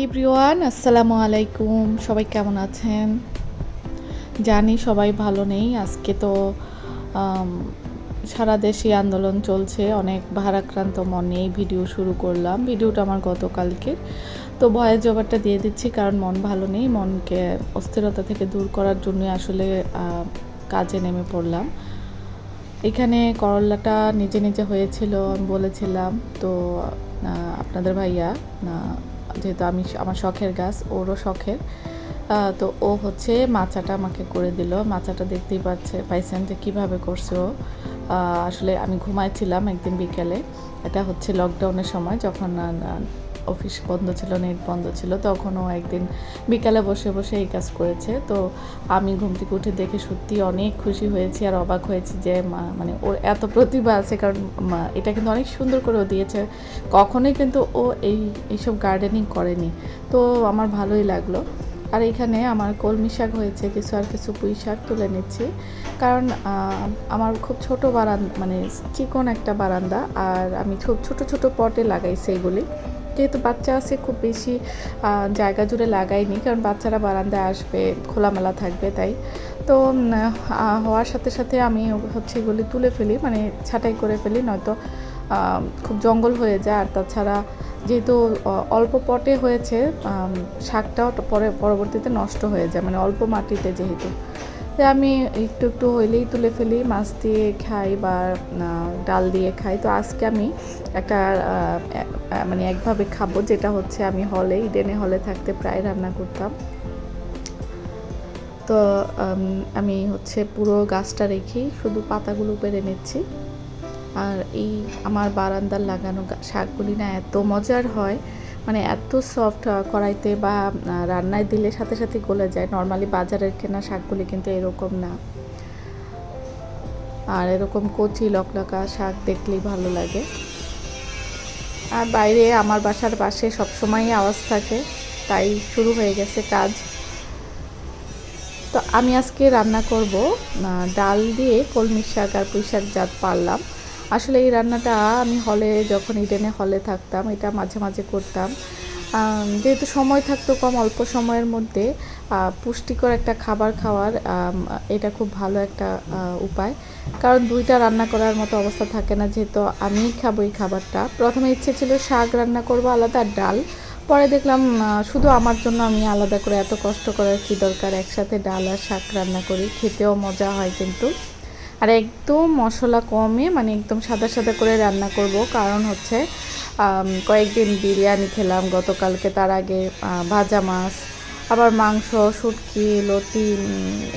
Everyone, আসসালামু আলাইকুম। সবাই কেমন আছেন? জানি সবাই ভালো নেই। আজকে তো আম, সারা দেশে আন্দোলন চলছে। অনেক ভারাক্রান্ত মন নিয়েই ভিডিও শুরু করলাম। ভিডিওটা আমার গতকালকের, তো ভয়েস ওভারটা দিয়ে দিচ্ছি কারণ মন ভালো নেই। মনকে অস্থিরতা থেকে দূর করার জন্য আসলে কাজে নেমে পড়লাম। এখানে করল্লাটা নিজে নিজে হয়েছিল, আমি বলেছিলাম। তো আপনাদের ভাইয়া, যেহেতু আমার শখের গাছ, ওরও শখের, তো ও হচ্ছে মাচাটা আমাকে করে দিল। মাচাটা দেখতেই পাইছেন যে কীভাবে করছে ও। আসলে আমি ঘুমাইছিলাম একদিন বিকেলে। এটা হচ্ছে লকডাউনের সময়, যখন অফিস বন্ধ ছিল, নেট বন্ধ ছিল, তখনও একদিন বিকালে বসে বসে এই কাজ করেছে। তো আমি ঘুম থেকে উঠে দেখে সত্যি অনেক খুশি হয়েছি আর অবাক হয়েছি যে মানে ওর এত প্রতিভা আছে। কারণ এটা কিন্তু অনেক সুন্দর করে ও দিয়েছে। কখনোই কিন্তু ও এইসব গার্ডেনিং করেনি, তো আমার ভালোই লাগলো। আর এখানে আমার কলমি শাক হয়েছে কিছু, আর কিছু পুঁই শাক তুলে নিচ্ছি। কারণ আমার খুব ছোট বারান্দা, মানে চিকন একটা বারান্দা, আর আমি খুব ছোট ছোট পটে লাগাইছি এগুলি। যেহেতু বাচ্চা আছে, খুব বেশি জায়গা জুড়ে লাগাইনি, কারণ বাচ্চারা বারান্দায় আসবে, খোলামেলা থাকবে, তাই। তো হওয়ার সাথে সাথে আমি হচ্ছে এগুলি তুলে ফেলি, মানে ছাঁটাই করে ফেলি, নয়তো খুব জঙ্গল হয়ে যায়। আর তাছাড়া যেহেতু অল্প পটে হয়েছে, শাকটাও পরবর্তীতে নষ্ট হয়ে যায়, মানে অল্প মাটিতে যেহেতু। আমি একটু একটু হইলেই তুলে ফেলি, মাছ দিয়ে খাই বা ডাল দিয়ে খাই। তো আজকে আমি একটা মানে একভাবে খাবো, যেটা হচ্ছে আমি ইডেনে হলে থাকতে প্রায় রান্না করতাম। তো আমি হচ্ছে পুরো গাছটা রেখেই শুধু পাতাগুলো পেরে নিচ্ছি। আর এই আমার বারান্দার লাগানো শাকগুলি না এত মজার হয়, মানে এত সফট, কড়াইতে বা রান্নায় দিলে সাথে সাথে গলে যায়। নর্মালি বাজারের কেনা শাকগুলি কিন্তু এরকম না। আর এরকম কচি লকলকা শাক দেখলেই ভালো লাগে। আর বাইরে আমার বাসার পাশে সবসময়ই আওয়াজ থাকে, তাই শুরু হয়ে গেছে কাজ। তো আমি আজকে রান্না করব ডাল দিয়ে কলমি শাক আর পুঁই শাক যা পারলাম। আসলে এই রান্নাটা আমি যখন ইডেনে হলে থাকতাম, এটা মাঝে মাঝে করতাম। যেহেতু সময় থাকতো কম, অল্প সময়ের মধ্যে পুষ্টিকর একটা খাবার খাওয়ার এটা খুব ভালো একটা উপায়। কারণ দুইটা রান্না করার মতো অবস্থা থাকে না, যেহেতু আমিই খাবো এই খাবারটা। প্রথমে ইচ্ছে ছিল শাক রান্না করবো আলাদা, আর ডাল। পরে দেখলাম শুধু আমার জন্য আমি আলাদা করে এত কষ্ট করার কী দরকার, একসাথে ডাল আর শাক রান্না করি, খেতেও মজা হয় কিন্তু। আর একদম মশলা কমে, মানে একদম সাদা সাদা করে রান্না করব। কারণ হচ্ছে কয়েকদিন বিরিয়ানি খেলাম গতকালকে, তার আগে ভাজা মাছ, আবার মাংস, শুটকি, লতি,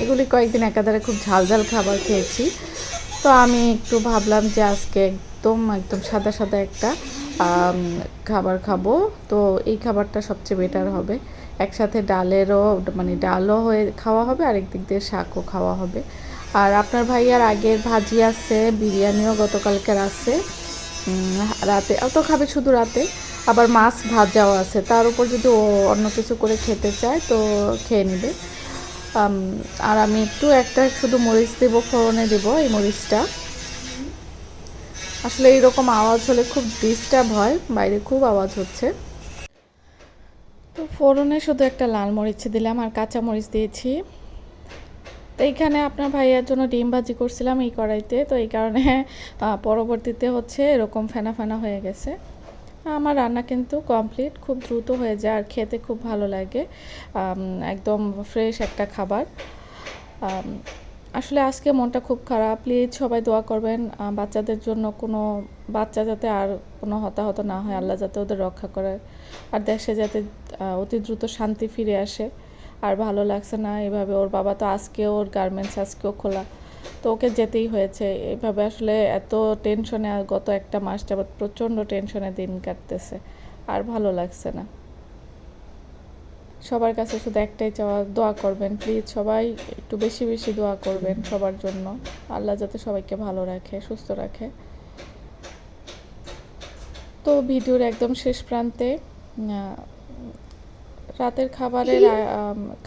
এগুলি কয়েকদিন একাধারে খুব ঝাল ঝাল খাবার খেয়েছি। তো আমি একটু ভাবলাম যে আজকে একদম একদম সাদা সাদা একটা খাবার খাবো। তো এই খাবারটা সবচেয়ে বেটার হবে। একসাথে মানে ডালও হয়ে খাওয়া হবে, আর একদিক দিয়ে শাকও খাওয়া হবে। আর আপনার ভাইয়ার আগের ভাজি আছে, বিরিয়ানিও গতকালকের আছে। রাতে তো খাবে শুধু রাতে, আবার মাছ ভাজাও আছে। তার উপর যদি ও অন্য কিছু করে খেতে চায় তো খেয়ে নেবে। আর আমি একটা শুধু মরিচ দেবো, ফোড়নে দেবো এই মরিচটা। আসলে এইরকম আওয়াজ হলে খুব ডিস্টার্ব হয়, বাইরে খুব আওয়াজ হচ্ছে। তো ফোড়নে শুধু একটা লাল মরিচ দিলাম, আর কাঁচা মরিচ দিয়েছি। তো এইখানে আপনার ভাইয়ার জন্য ডিম ভাজি করছিলাম এই কড়াইতে, তো এই কারণে পরবর্তীতে হচ্ছে এরকম ফেনা ফেনা হয়ে গেছে। আমার রান্না কিন্তু কমপ্লিট, খুব দ্রুত হয়ে যায় আর খেতে খুব ভালো লাগে। একদম ফ্রেশ একটা খাবার। আসলে আজকে মনটা খুব খারাপ। প্লিজ সবাই দোয়া করবেন বাচ্চাদের জন্য, কোনো বাচ্চা যাতে আর কোনো হতাহত না হয়, আল্লাহ যাতে ওদের রক্ষা করে, আর দেশে যাতে অতি দ্রুত শান্তি ফিরে আসে। আর ভালো লাগছে না এভাবে। ওর বাবা তো ওর গার্মেন্টস আজকেও খোলা, তো ওকে যেতেই হয়েছে। এইভাবে আসলে এত টেনশনে, আর গত একটা মাস যাবৎ প্রচণ্ড টেনশনে দিন কাটতেছে, আর ভালো লাগছে না। সবার কাছে শুধু একটাই চাওয়া, দোয়া করবেন প্লিজ। সবাই একটু বেশি বেশি দোয়া করবেন সবার জন্য, আল্লাহ যাতে সবাইকে ভালো রাখে, সুস্থ রাখে। তো ভিডিওর একদম শেষ প্রান্তে রাতের খাবারের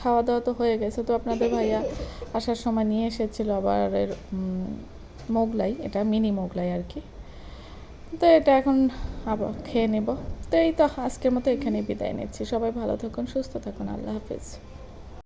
খাওয়া দাওয়া তো হয়ে গেছে। তো আপনাদের ভাইয়া আসার সময় নিয়ে এসেছিল আবার মোগলাই, এটা মিনি মোগলাই আর কি। তো এটা এখন আবার খেয়ে নেব। তো এই তো আজকের মতো এখানেই বিদায় নিচ্ছি। সবাই ভালো থাকুন, সুস্থ থাকুন। আল্লাহ হাফেজ।